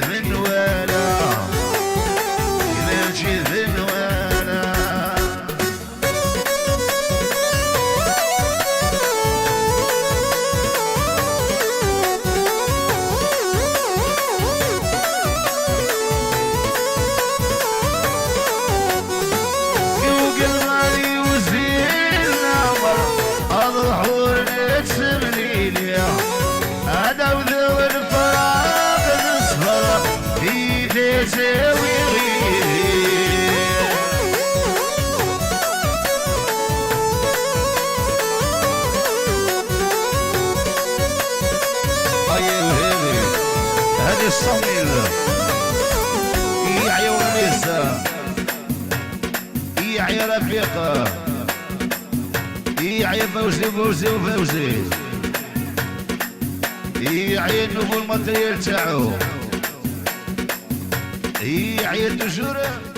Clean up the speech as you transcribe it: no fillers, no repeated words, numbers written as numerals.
ذنوانا ماشي ذنوانا فوق المالي وزين الامر اضحور نتسمني ليا انا وذو الفراغ نصفر ايدي تساوي هذه الصميل يا ونيسة يا رفيقة يا فوزي فوزي وفوزي يا النبو الماتريال تاعو يا الدجورة